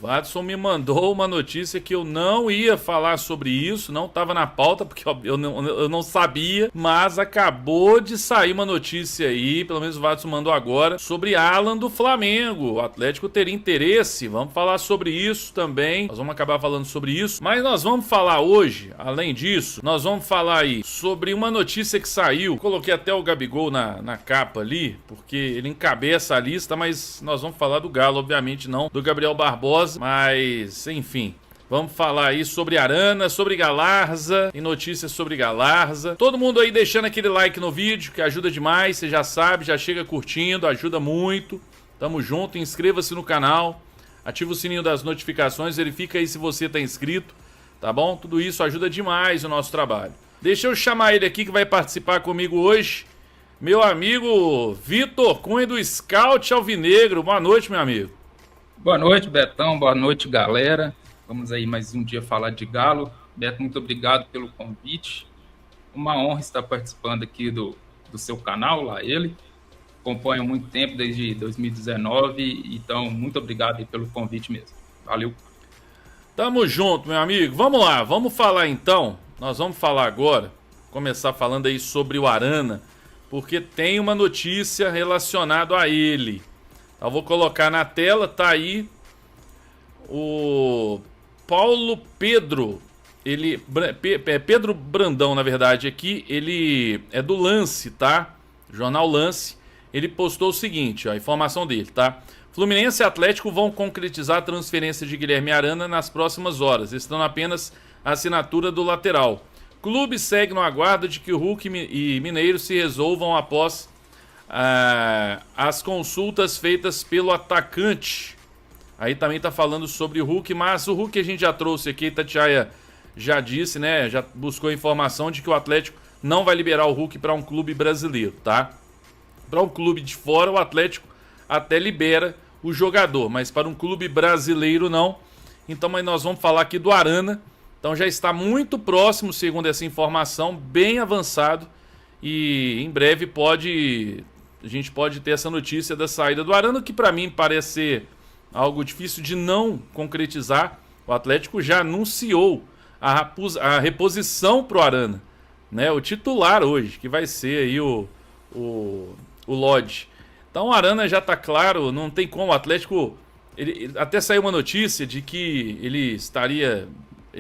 Watson me mandou uma notícia que eu não ia falar sobre isso, não estava na pauta, porque eu não sabia, mas acabou de sair uma notícia aí, pelo menos o Watson mandou agora, sobre Alan do Flamengo. O Atlético teria interesse, vamos falar sobre isso também, nós vamos acabar falando sobre isso, mas nós vamos falar hoje, além disso, nós vamos falar aí sobre uma notícia que saiu, coloquei até o Gabigol na capa ali, porque ele encabeça a lista, mas nós vamos falar do Galo, obviamente não, do Gabriel Barbosa. Mas, enfim, vamos falar aí sobre Arana, sobre Galarza e notícias sobre Galarza. Todo mundo aí deixando aquele like no vídeo, que ajuda demais, você já sabe, já chega curtindo, ajuda muito. Tamo junto, inscreva-se no canal, ativa o sininho das notificações, verifica aí se você tá inscrito, tá bom? Tudo isso ajuda demais o nosso trabalho. Deixa eu chamar ele aqui que vai participar comigo hoje, meu amigo Vitor Cunha do Scout Alvinegro. Boa noite, meu amigo. Boa noite, Betão. Boa noite, galera. Vamos aí mais um dia falar de Galo. Beto, muito obrigado pelo convite. Uma honra estar participando aqui do seu canal, lá ele. Acompanho há muito tempo, desde 2019, então muito obrigado aí pelo convite mesmo. Valeu. Tamo junto, meu amigo. Vamos lá, vamos falar então. Nós vamos falar agora, começar falando aí sobre o Arana, porque tem uma notícia relacionada a ele. Eu vou colocar na tela, tá aí o Paulo Pedro, Pedro Brandão, na verdade, aqui, ele é do Lance, tá? Jornal Lance, ele postou o seguinte, ó, a informação dele, tá? Fluminense e Atlético vão concretizar a transferência de Guilherme Arana nas próximas horas, estando apenas a assinatura do lateral. Clube segue no aguardo de que o Hulk e Mineiro se resolvam após as consultas feitas pelo atacante. Aí também tá falando sobre o Hulk, mas o Hulk a gente já trouxe aqui, Itatiaia já disse, né? Já buscou informação de que o Atlético não vai liberar o Hulk para um clube brasileiro, tá? Para um clube de fora, o Atlético até libera o jogador, mas para um clube brasileiro não. Então, mas nós vamos falar aqui do Arana. Então já está muito próximo, segundo essa informação, bem avançado. E em breve a gente pode ter essa notícia da saída do Arana, que para mim parece ser algo difícil de não concretizar. O Atlético já anunciou a reposição pro Arana, né? O titular hoje, que vai ser aí o Lodge. Então o Arana já tá claro, não tem como. O Atlético, até saiu uma notícia de que ele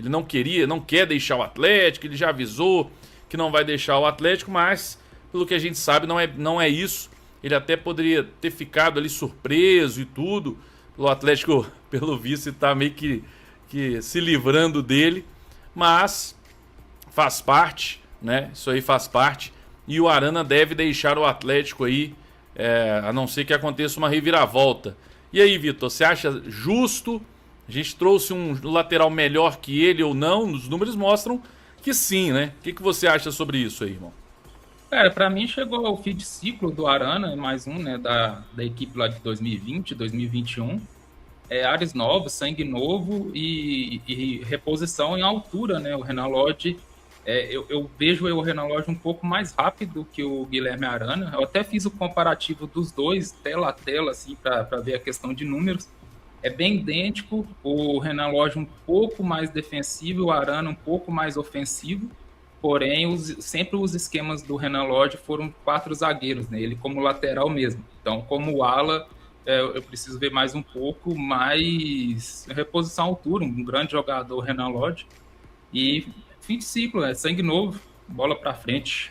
não quer deixar o Atlético, ele já avisou que não vai deixar o Atlético, mas pelo que a gente sabe não é isso. Ele até poderia ter ficado ali surpreso e tudo. O Atlético, pelo visto, está meio que se livrando dele. Mas faz parte, né? Isso aí faz parte. E o Arana deve deixar o Atlético aí, a não ser que aconteça uma reviravolta. E aí, Vitor, você acha justo? A gente trouxe um lateral melhor que ele ou não? Os números mostram que sim, né? O que você acha sobre isso aí, irmão? Cara, para mim chegou o fim de ciclo do Arana, mais um, né, da equipe lá de 2020, 2021. Ares novos, sangue novo e reposição em altura, né? O Renan Lodge, eu vejo o Renan Lodge um pouco mais rápido que o Guilherme Arana. Eu até fiz o comparativo dos dois, tela a tela, assim, para ver a questão de números. É bem idêntico, o Renan Lodge um pouco mais defensivo, o Arana um pouco mais ofensivo. Porém, sempre os esquemas do Renan Lodge foram 4 zagueiros, né? Ele como lateral mesmo. Então, como ala, eu preciso ver mais um pouco, mais reposição à altura, um grande jogador, o Renan Lodge. E fim de ciclo, sangue novo, bola pra frente.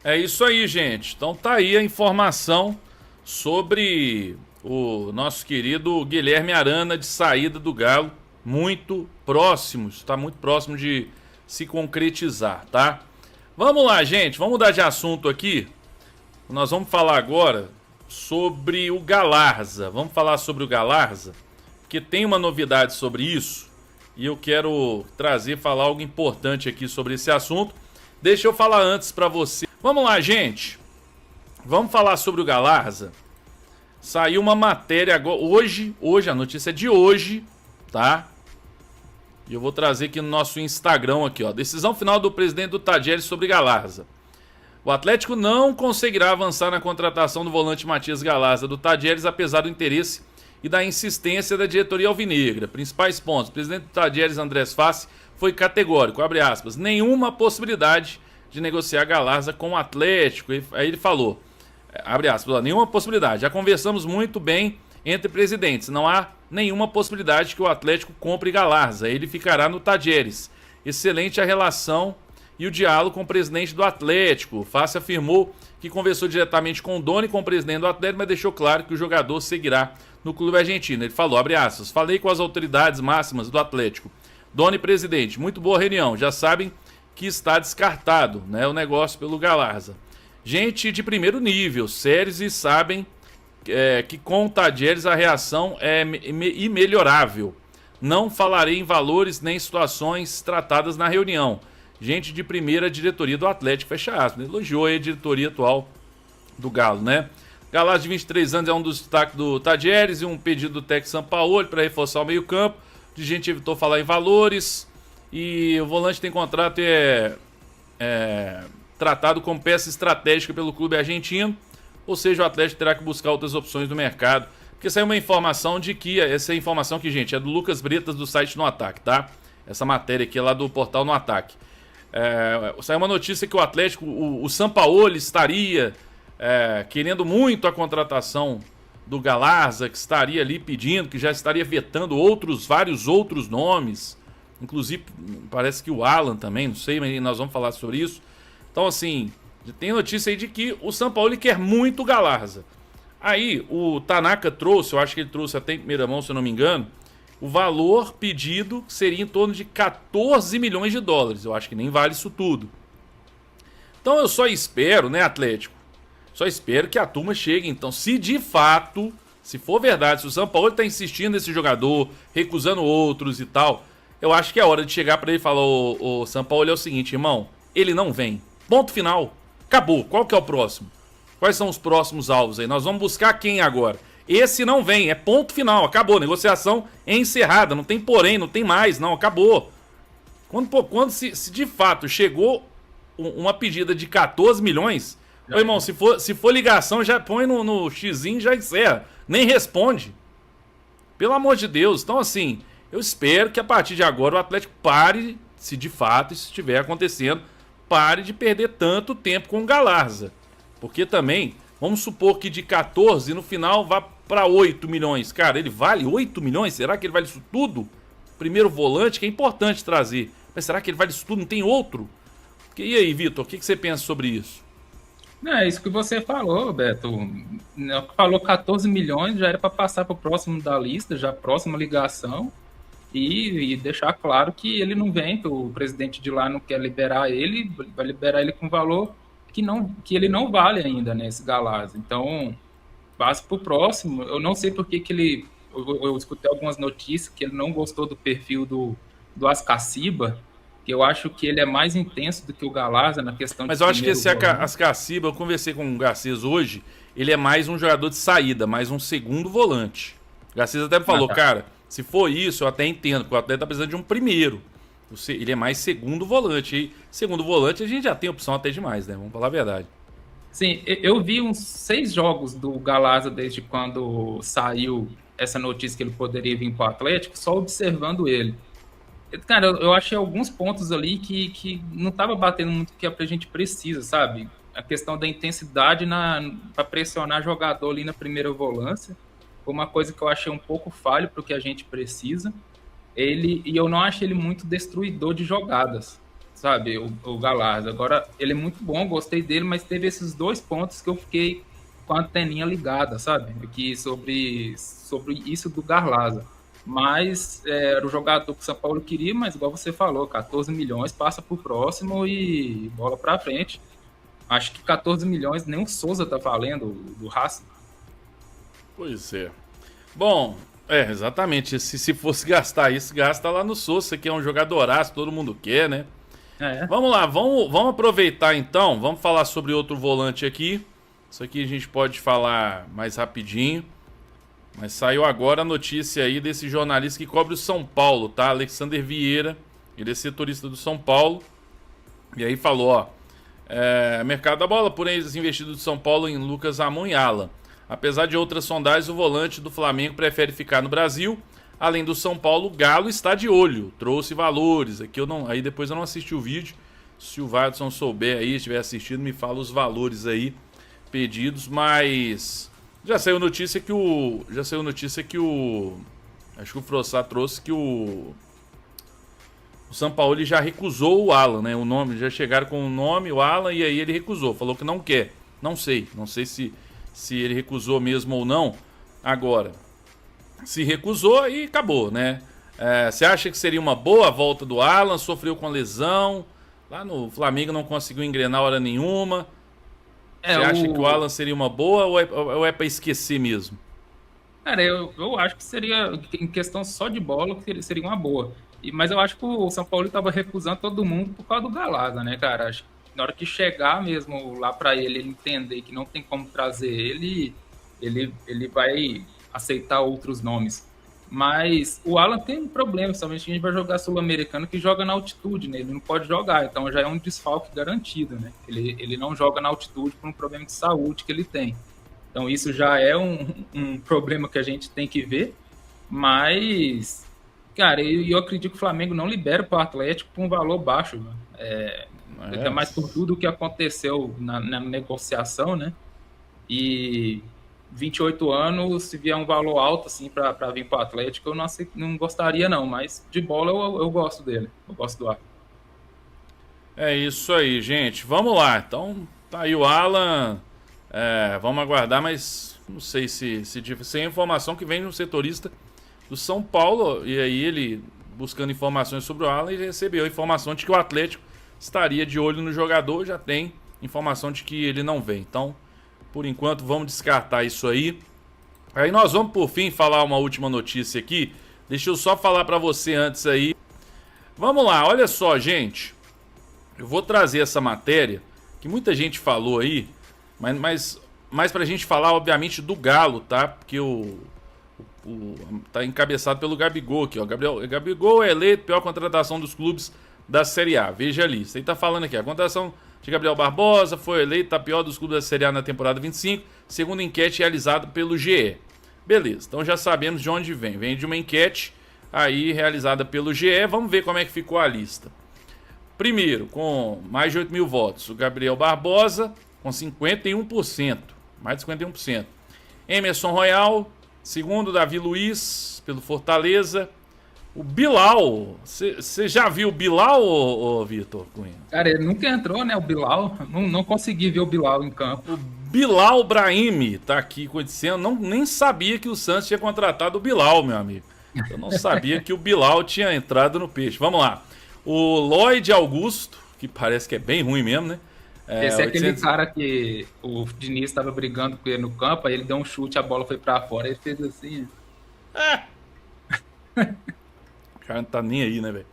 É isso aí, gente. Então tá aí a informação sobre o nosso querido Guilherme Arana de saída do Galo. Muito próximo, está muito próximo de se concretizar, tá? Vamos lá, gente, vamos mudar de assunto aqui. Nós vamos falar agora sobre o Galarza. Vamos falar sobre o Galarza, porque tem uma novidade sobre isso e eu quero falar algo importante aqui sobre esse assunto. Deixa eu falar antes pra você. Vamos lá, gente. Vamos falar sobre o Galarza. Saiu uma matéria agora, hoje, a notícia é de hoje, tá? E eu vou trazer aqui no nosso Instagram aqui, ó. Decisão final do presidente do Tadieres sobre Galarza. O Atlético não conseguirá avançar na contratação do volante Matias Galarza do Tadieres, apesar do interesse e da insistência da diretoria alvinegra. Principais pontos: o presidente do Tadieres, Andrés Fassi, foi categórico, abre aspas, nenhuma possibilidade de negociar Galarza com o Atlético. Aí ele falou, abre aspas, nenhuma possibilidade. Já conversamos muito bem entre presidentes, não há nenhuma possibilidade que o Atlético compre Galarza, ele ficará no Tadieres. Excelente a relação e o diálogo com o presidente do Atlético. Fassi afirmou que conversou diretamente com o dono e com o presidente do Atlético, mas deixou claro que o jogador seguirá no clube argentino. Ele falou, abre aspas, falei com as autoridades máximas do Atlético, dono e presidente, muito boa reunião, já sabem que está descartado, né, o negócio pelo Galarza. Gente de primeiro nível, sérios e sabem que com o Tadieres a reação é imelhorável. Não falarei em valores nem situações tratadas na reunião. Gente de primeira diretoria do Atlético, fecha aspas. Elogiou aí a diretoria atual do Galo, né? Galarza, de 23 anos, é um dos destaques do Tadieres e um pedido do técnico Sampaoli para reforçar o meio-campo. De gente evitou falar em valores e o volante tem contrato tratado como peça estratégica pelo clube argentino, ou seja, o Atlético terá que buscar outras opções do mercado. Porque saiu uma informação de que, essa informação que, gente, é do Lucas Bretas do site No Ataque, tá? Essa matéria aqui é lá do portal No Ataque. Saiu uma notícia que o Atlético, o Sampaoli estaria querendo muito a contratação do Galarza, que estaria ali pedindo, que já estaria vetando vários outros nomes, inclusive parece que o Alan também, não sei, mas nós vamos falar sobre isso. Então assim, tem notícia aí de que o Sampaoli quer muito o Galarza. Aí o Tanaka trouxe, eu acho que ele trouxe até em primeira mão, se eu não me engano, o valor pedido seria em torno de 14 milhões de dólares. Eu acho que nem vale isso tudo. Então eu só espero, né, Atlético? Só espero que a turma chegue. Então, se de fato, se for verdade, se o Sampaoli está insistindo nesse jogador, recusando outros e tal, eu acho que é hora de chegar para ele e falar, o Sampaoli, é o seguinte, irmão, ele não vem. Ponto final. Acabou. Qual que é o próximo? Quais são os próximos alvos aí? Nós vamos buscar quem agora? Esse não vem, é ponto final, acabou. Negociação é encerrada, não tem porém, não tem mais, não, acabou. Quando se de fato chegou uma pedida de 14 milhões, ô, irmão, se for ligação, já põe no xizinho e já encerra. Nem responde. Pelo amor de Deus. Então, assim, eu espero que a partir de agora o Atlético pare, se de fato isso estiver acontecendo, pare de perder tanto tempo com o Galarza. Porque também, vamos supor que de 14 no final vá para 8 milhões. Cara, ele vale 8 milhões? Será que ele vale isso tudo? Primeiro volante, que é importante trazer. Mas será que ele vale isso tudo? Não tem outro? E aí, Vitor, o que você pensa sobre isso? É isso que você falou, Beto. Falou 14 milhões, já era para passar para o próximo da lista, já próxima ligação, e deixar claro que ele não vem, que o presidente de lá não quer liberar ele, vai liberar ele com valor que ele não vale ainda, né, esse Galarza. Então, passa para o próximo. Eu não sei porque que ele... Eu escutei algumas notícias que ele não gostou do perfil do Ascaciba, que eu acho que ele é mais intenso do que o Galarza na questão de... Mas eu acho que esse Ascaciba, eu conversei com o Garcês hoje, ele é mais um jogador de saída, mais um segundo volante. O Garcês até me falou, cara, se for isso, eu até entendo, porque o atleta tá precisando de um primeiro. Ele é mais segundo volante. E segundo volante a gente já tem opção até demais, né? Vamos falar a verdade. Sim, eu vi uns 6 jogos do Galarza desde quando saiu essa notícia que ele poderia vir para o Atlético, só observando ele. Cara, eu achei alguns pontos ali que não estava batendo muito o que a gente precisa, sabe? A questão da intensidade para pressionar jogador ali na primeira volância foi uma coisa que eu achei um pouco falho para o que a gente precisa. E eu não acho ele muito destruidor de jogadas, sabe, o Galarza. Agora, ele é muito bom, gostei dele, mas teve esses 2 pontos que eu fiquei com a anteninha ligada, sabe, aqui sobre isso do Galarza. Mas era o jogador que o São Paulo queria, mas igual você falou, 14 milhões, passa pro próximo e bola pra frente. Acho que 14 milhões nem o Souza tá valendo, do Racing. Pois é. Bom... exatamente. Se fosse gastar isso, gasta lá no Souza, que é um jogadoraço, todo mundo quer, né? Vamos lá, vamos aproveitar então, vamos falar sobre outro volante aqui. Isso aqui a gente pode falar mais rapidinho. Mas saiu agora a notícia aí desse jornalista que cobre o São Paulo, tá? Alexander Vieira, ele é setorista do São Paulo. E aí falou, mercado da bola, porém eles investidos do São Paulo em Lucas Ramon e Alan. Apesar de outras sondagens, o volante do Flamengo prefere ficar no Brasil. Além do São Paulo, o Galo está de olho. Trouxe valores. Aqui eu não, aí depois eu não assisti o vídeo. Se o Vadson souber aí, estiver assistindo, me fala os valores aí pedidos, mas já saiu notícia que o acho que o Frossá trouxe que o São Paulo já recusou o Alan, né? O nome, já chegaram com o nome, o Alan, e aí ele recusou, falou que não quer. Não sei se ele recusou mesmo ou não. Agora, se recusou, aí acabou, né? Você acha que seria uma boa a volta do Alan? Sofreu com lesão, lá no Flamengo não conseguiu engrenar hora nenhuma. Você acha que o Alan seria uma boa ou é pra esquecer mesmo? Cara, eu acho que seria, em questão só de bola, que seria uma boa. Mas eu acho que o São Paulo estava recusando todo mundo por causa do Galaga, né, cara? Acho que na hora que chegar mesmo lá para ele entender que não tem como trazer ele vai aceitar outros nomes. Mas o Alan tem um problema, somente a gente vai jogar Sul-Americano que joga na altitude, né? Ele não pode jogar, então já é um desfalque garantido, né? Ele não joga na altitude por um problema de saúde que ele tem. Então isso já é um problema que a gente tem que ver, mas, cara, eu acredito que o Flamengo não libera para o Atlético por um valor baixo, ainda mais por tudo o que aconteceu na negociação, né? E 28 anos, se vier um valor alto assim para vir para o Atlético, eu não gostaria não, mas de bola eu gosto dele, eu gosto do Alan. É isso aí, gente. Vamos lá. Então, tá aí o Alan. Vamos aguardar, mas não sei se sem a informação que vem de um setorista do São Paulo, e aí ele buscando informações sobre o Alan, ele recebeu a informação de que o Atlético estaria de olho no jogador, já tem informação de que ele não vem. Então, por enquanto, vamos descartar isso aí. Aí nós vamos, por fim, falar uma última notícia aqui. Deixa eu só falar para você antes aí. Vamos lá, olha só, gente. Eu vou trazer essa matéria que muita gente falou aí, mas pra gente falar, obviamente, do Galo, tá? Porque tá encabeçado pelo Gabigol aqui, ó. Gabigol é eleito pior contratação dos clubes da Série A. Veja ali, você tá falando aqui, a contratação de Gabriel Barbosa foi eleito a pior dos clubes da Série A na temporada 25, segundo enquete realizada pelo GE. Beleza, então já sabemos de onde vem. Vem de uma enquete aí realizada pelo GE. Vamos ver como é que ficou a lista. Primeiro, com mais de 8 mil votos, o Gabriel Barbosa com 51%, mais de 51%. Emerson Royal, segundo, Davi Luiz, pelo Fortaleza. O Bilal, você já viu o Bilal, ô Vitor Cunha? Cara, ele nunca entrou, né, o Bilal, não consegui ver o Bilal em campo. O Bilal Brahimi tá aqui acontecendo, nem sabia que o Santos tinha contratado o Bilal, meu amigo. Eu não sabia que o Bilal tinha entrado no peixe. Vamos lá. O Lloyd Augusto, que parece que é bem ruim mesmo, né? Esse é aquele cara que o Diniz estava brigando com ele no campo, aí ele deu um chute, a bola foi para fora, ele fez assim. O cara não tá nem aí, né, velho?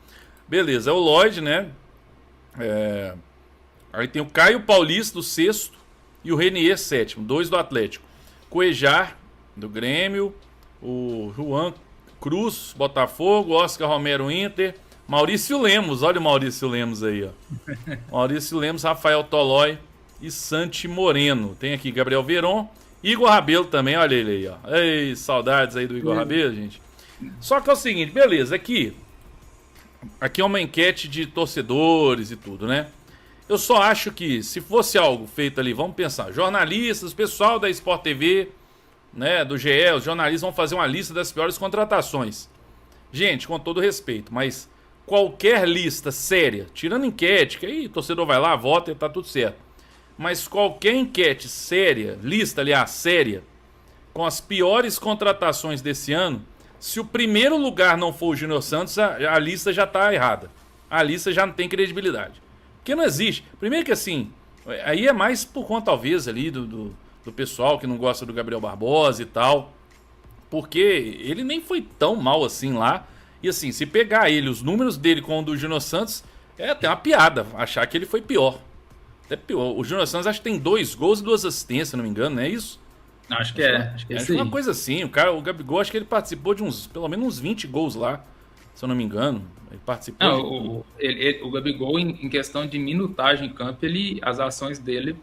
Beleza, é o Lloyd, né? Aí tem o Caio Paulista, do sexto, e o Renier, sétimo, 2 do Atlético. Cuejar, do Grêmio, o Juan Cruz, Botafogo, Oscar Romero, Inter, Maurício Lemos, olha o Maurício Lemos aí, ó. Maurício Lemos, Rafael Tolói e Santi Moreno. Tem aqui Gabriel Veron, Igor Rabelo também, olha ele aí, ó. Ei, saudades aí do Igor Rabelo, gente. Só que é o seguinte, beleza, aqui é uma enquete de torcedores e tudo, né? Eu só acho que se fosse algo feito ali, vamos pensar, jornalistas, pessoal da Sport TV, né, do GE, os jornalistas vão fazer uma lista das piores contratações. Gente, com todo respeito, mas qualquer lista séria, tirando enquete, que aí o torcedor vai lá, vota e tá tudo certo. Mas qualquer enquete séria, lista, aliás, séria, com as piores contratações desse ano, se o primeiro lugar não for o Júnior Santos, a lista já tá errada. A lista já não tem credibilidade. Porque não existe. Primeiro que assim, aí é mais por conta talvez ali do pessoal que não gosta do Gabriel Barbosa e tal. Porque ele nem foi tão mal assim lá. E assim, se pegar ele, os números dele com o do Júnior Santos, é até uma piada achar que ele foi pior. Até pior. O Júnior Santos acho que tem 2 gols e 2 assistências, se não me engano, não é isso? Acho que é uma coisa assim. O Gabigol, acho que ele participou de pelo menos uns 20 gols lá, se eu não me engano. Ele participou. Não, o Gabigol, em questão de minutagem em campo, as ações dele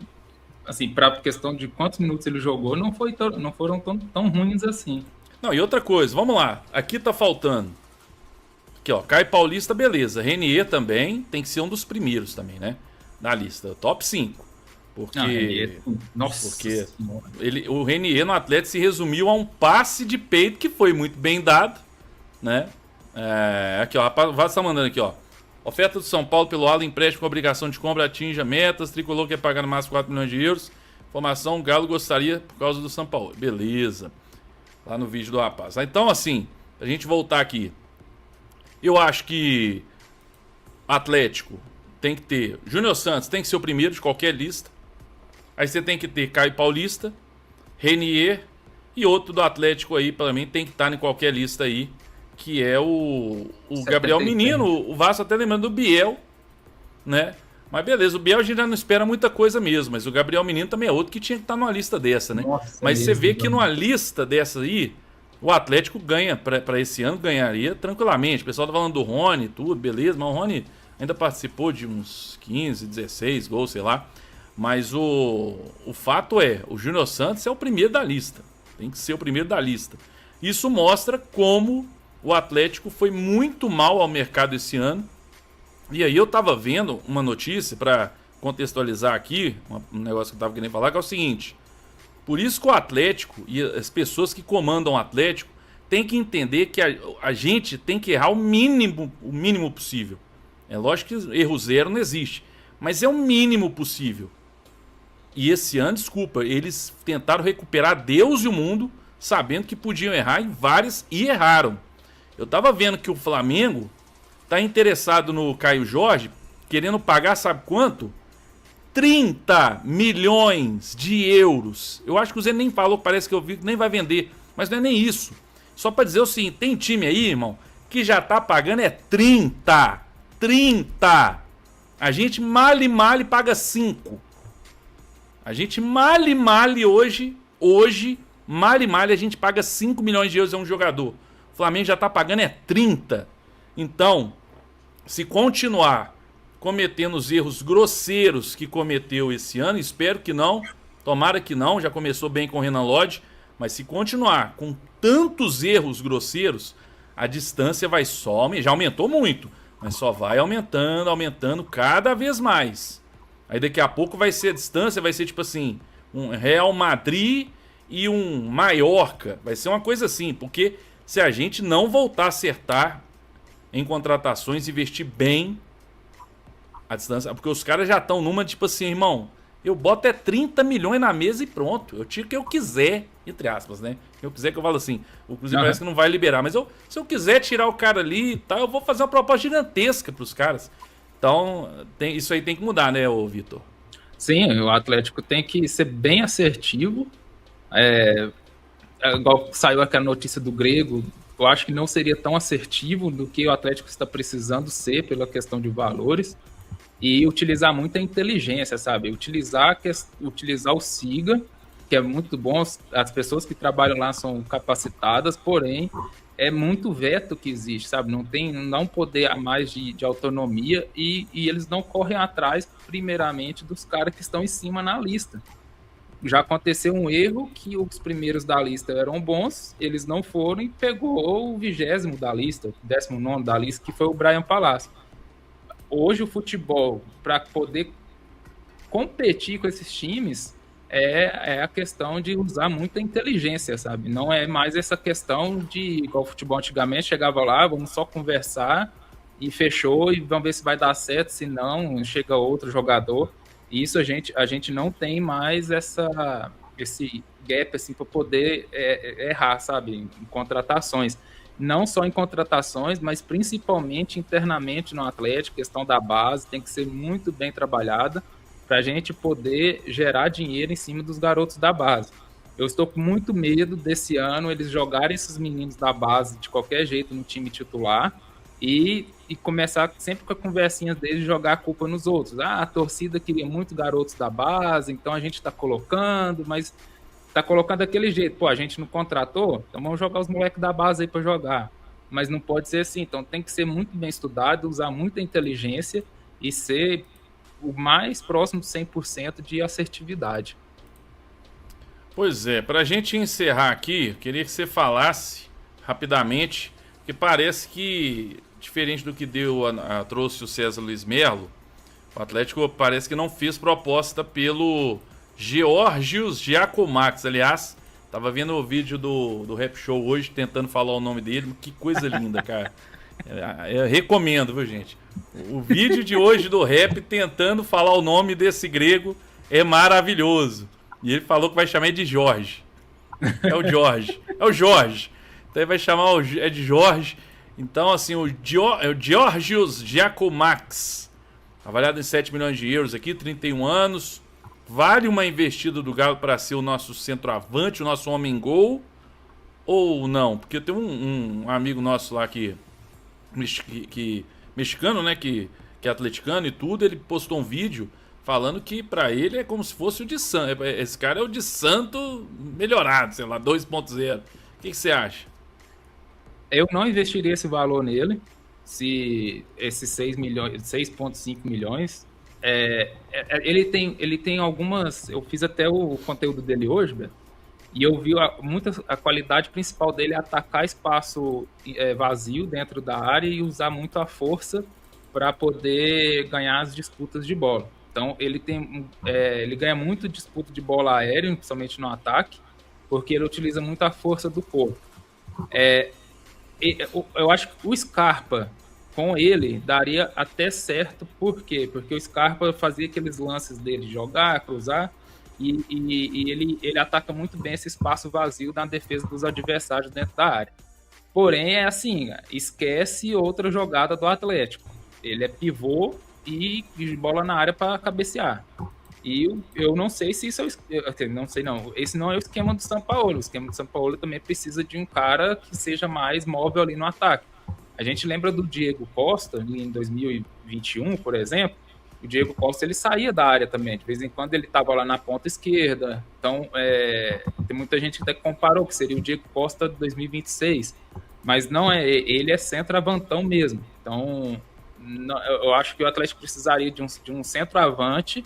assim, para questão de quantos minutos ele jogou, não foram tão ruins assim. Não, e outra coisa, vamos lá. Aqui tá faltando. Aqui, ó, Caio Paulista, beleza. Renier também tem que ser um dos primeiros também, né? Na lista, top 5. Porque, nossa, porque o Renier no Atlético se resumiu a um passe de peito que foi muito bem dado, né? Aqui, ó, o Vasco tá mandando aqui, ó. Oferta do São Paulo pelo Ala, empréstimo com obrigação de compra, atinja metas. Tricolor quer pagar no máximo 4 milhões de euros. Informação, o Galo gostaria por causa do São Paulo. Beleza. Lá no vídeo do rapaz. Então, assim, a gente voltar aqui. Eu acho que Atlético tem que ter... Júnior Santos tem que ser o primeiro de qualquer lista. Aí você tem que ter Caio Paulista, Renier e outro do Atlético aí, para mim, tem que estar em qualquer lista aí, que é o Gabriel Menino. O Vasco até lembrando do Biel, né? Mas beleza, o Biel a gente já não espera muita coisa mesmo, mas o Gabriel Menino também é outro que tinha que estar numa lista dessa, né? Nossa, mas você vê que numa lista dessa aí, o Atlético ganha para esse ano, ganharia tranquilamente. O pessoal tá falando do Rony e tudo, beleza, mas o Rony ainda participou de uns 15, 16 gols, sei lá. Mas o fato é, o Júnior Santos é o primeiro da lista. Tem que ser o primeiro da lista. Isso mostra como o Atlético foi muito mal ao mercado esse ano. E aí eu tava vendo uma notícia para contextualizar aqui, um negócio que eu tava querendo falar, que é o seguinte. Por isso que o Atlético e as pessoas que comandam o Atlético tem que entender que a gente tem que errar o mínimo possível. É lógico que erro zero não existe, mas é o mínimo possível. E esse ano, desculpa, eles tentaram recuperar Deus e o mundo, sabendo que podiam errar em várias e erraram. Eu tava vendo que o Flamengo tá interessado no Caio Jorge, querendo pagar, sabe quanto? 30 milhões de euros. Eu acho que o Zé nem falou, parece que eu vi que nem vai vender, mas não é nem isso. Só pra dizer o seguinte, tem time aí, irmão, que já tá pagando 30. 30. A gente male paga 5. A gente male hoje, male a gente paga 5 milhões de euros a um jogador. O Flamengo já tá pagando 30. Então, se continuar cometendo os erros grosseiros que cometeu esse ano, espero que não, tomara que não, já começou bem com o Renan Lodge, mas se continuar com tantos erros grosseiros, a distância vai só, já aumentou muito, mas só vai aumentando cada vez mais. Aí daqui a pouco vai ser a distância, vai ser tipo assim, um Real Madrid e um Mallorca, vai ser uma coisa assim, porque se a gente não voltar a acertar em contratações, investir bem a distância, porque os caras já estão numa tipo assim, irmão, eu boto 30 milhões na mesa e pronto, eu tiro o que eu quiser, entre aspas, né? Eu quiser que eu falo assim, o Cruzeiro parece que não vai liberar, mas se eu quiser tirar o cara ali e tal, eu vou fazer uma proposta gigantesca pros caras. Então, isso aí tem que mudar, né, ô Vitor? Sim, o Atlético tem que ser bem assertivo. Igual saiu aquela notícia do Grego, eu acho que não seria tão assertivo do que o Atlético está precisando ser pela questão de valores. E utilizar muita inteligência, sabe? Utilizar o SIGA, que é muito bom, as pessoas que trabalham lá são capacitadas, porém é muito veto que existe, sabe? Não tem um poder a mais de autonomia e eles não correm atrás, primeiramente, dos caras que estão em cima na lista. Já aconteceu um erro que os primeiros da lista eram bons, eles não foram e pegou o 20º da lista, o 19º da lista, que foi o Brian Palácio. Hoje o futebol, para poder competir com esses times, é a questão de usar muita inteligência, sabe? Não é mais essa questão de, igual o futebol antigamente, chegava lá, vamos só conversar e fechou, e vamos ver se vai dar certo, se não, chega outro jogador. E isso a gente não tem mais esse gap assim, para poder errar, sabe? Em contratações. Não só em contratações, mas principalmente internamente no Atlético, questão da base tem que ser muito bem trabalhada para a gente poder gerar dinheiro em cima dos garotos da base. Eu estou com muito medo desse ano eles jogarem esses meninos da base de qualquer jeito no time titular e começar sempre com a conversinha deles jogar a culpa nos outros. A torcida queria muito garotos da base, então a gente está colocando, mas tá colocando daquele jeito, pô, a gente não contratou, então vamos jogar os moleques da base aí para jogar. Mas não pode ser assim, então tem que ser muito bem estudado, usar muita inteligência e ser o mais próximo de 100% de assertividade. Pois é, pra gente encerrar aqui, queria que você falasse rapidamente, que parece que, diferente do que trouxe o César Luiz Melo, o Atlético parece que não fez proposta pelo Georgios Giacomakis. Aliás, tava vendo o vídeo do Rap Show hoje, tentando falar o nome dele. Que coisa linda, cara. Eu recomendo, viu, gente? O vídeo de hoje do Rap tentando falar o nome desse grego é maravilhoso. E ele falou que vai chamar de Jorge. É o Jorge. É o Jorge. Então ele vai chamar de Jorge. Então, assim, o Georgios Giacomakis, avaliado em 7 milhões de euros aqui, 31 anos. Vale uma investida do Galo para ser o nosso centroavante, o nosso homem-gol? Ou não? Porque tem um amigo nosso lá que mexicano, né? Que é atleticano e tudo. Ele postou um vídeo falando que para ele é como se fosse o de Santo. Esse cara é o de Santo melhorado, sei lá, 2.0. O que você acha? Eu não investiria esse valor nele, se esses 6 milhões, 6,5 milhões. Ele tem algumas. Eu fiz até o conteúdo dele hoje, Beto, e eu vi a qualidade principal dele é atacar espaço vazio dentro da área e usar muito a força para poder ganhar as disputas de bola. Então ele ganha muito disputa de bola aérea, principalmente no ataque, porque ele utiliza muito a força do corpo. Eu acho que o Scarpa, com ele, daria até certo. Por quê? Porque o Scarpa fazia aqueles lances dele, jogar, cruzar, e ele ataca muito bem esse espaço vazio na defesa dos adversários dentro da área. Porém, é assim, esquece outra jogada do Atlético. Ele é pivô e bola na área para cabecear. E eu não sei se isso não sei não. Esse não é o esquema do Sampaoli. O esquema do Sampaoli também precisa de um cara que seja mais móvel ali no ataque. A gente lembra do Diego Costa em 2021, por exemplo. O Diego Costa ele saía da área também. De vez em quando ele estava lá na ponta esquerda. Então, tem muita gente que até comparou que seria o Diego Costa de 2026. Mas não é. Ele é centroavantão mesmo. Então, eu acho que o Atlético precisaria de um centroavante,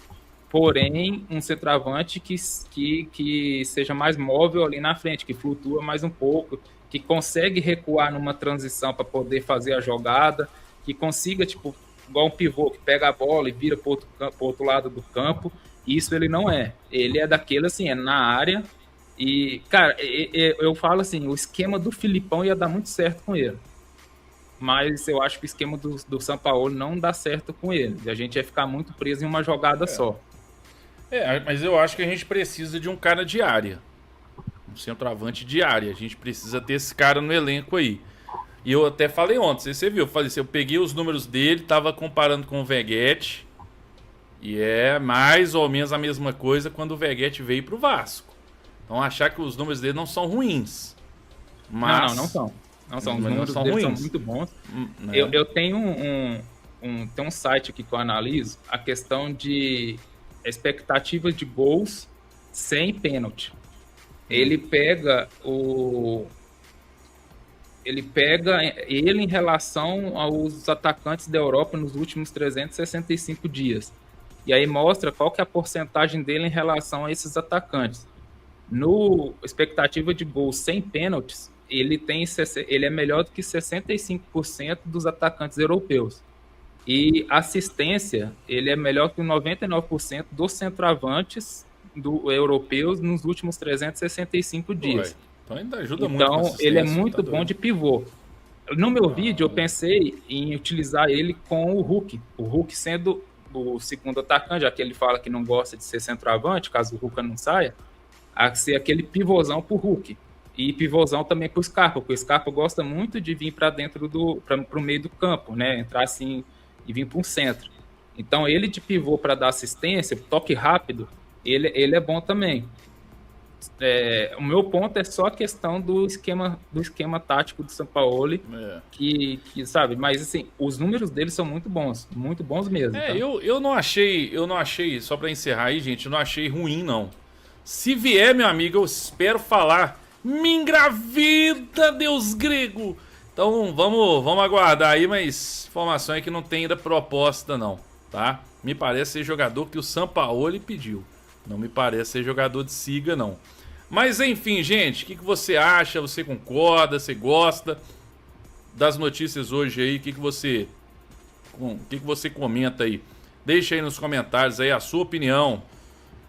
porém um centroavante que seja mais móvel ali na frente, que flutua mais um pouco, que consegue recuar numa transição para poder fazer a jogada, que consiga, tipo, igual um pivô que pega a bola e vira para o outro lado do campo. Isso ele não é. Ele é daquele, assim, é na área. E, cara, eu falo assim, o esquema do Filipão ia dar muito certo com ele. Mas eu acho que o esquema do Sampaoli não dá certo com ele. A gente ia ficar muito preso em uma jogada só. Mas eu acho que a gente precisa de um cara de área. Um centroavante de área. A gente precisa ter esse cara no elenco aí. E eu até falei ontem, você viu, eu peguei os números dele, tava comparando com o Veguete. E é mais ou menos a mesma coisa quando o Veguete veio pro Vasco. Então achar que os números dele não são ruins. Mas... Não são. Não são, os números são deles ruins. são muito bons. Eu tenho tem um site aqui que eu analiso a questão de expectativa de gols sem pênalti. Ele pega ele em relação aos atacantes da Europa nos últimos 365 dias. E aí mostra qual que é a porcentagem dele em relação a esses atacantes. No expectativa de gols sem pênaltis, ele é melhor do que 65% dos atacantes europeus. E assistência, ele é melhor que 99% dos centroavantes europeus nos últimos 365 dias. Então ainda ajuda muito. Então, ele é muito bom de pivô. No meu vídeo, eu pensei em utilizar ele com o Hulk. O Hulk sendo o segundo atacante, já que ele fala que não gosta de ser centroavante, caso o Hulk não saia, a ser aquele pivôzão pro Hulk. E pivôzão também pro Scarpa, porque o Scarpa gosta muito de vir para dentro pro meio do campo, né? Entrar assim e vir para um centro. Então, ele de pivô para dar assistência, toque rápido, ele é bom também. O meu ponto é só a questão do esquema tático do Sampaoli, que sabe, mas assim, os números dele são muito bons mesmo. Tá? Eu não achei, só para encerrar aí, gente, eu não achei ruim, não. Se vier, meu amigo, eu espero falar, me engravida, Deus grego! Então vamos aguardar aí, mas informação é que não tem ainda proposta, não. tá? Me parece ser jogador que o Sampaoli pediu. Não me parece ser jogador de siga, não. Mas enfim, gente, o que você acha? Você concorda? Você gosta das notícias hoje aí? O que você comenta aí? Deixa aí nos comentários aí a sua opinião.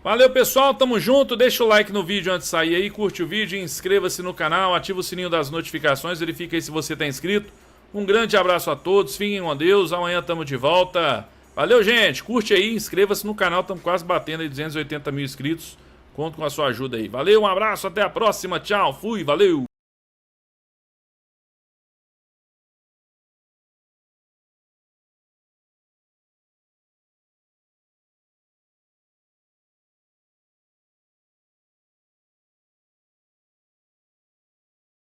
Valeu, pessoal, tamo junto. Deixa o like no vídeo antes de sair aí, curte o vídeo, inscreva-se no canal, ativa o sininho das notificações, verifica aí se você tá inscrito. Um grande abraço a todos, fiquem com Deus, amanhã tamo de volta. Valeu, gente, curte aí, inscreva-se no canal, estamos quase batendo aí 280 mil inscritos. Conto com a sua ajuda aí. Valeu, um abraço, até a próxima, tchau, fui, valeu!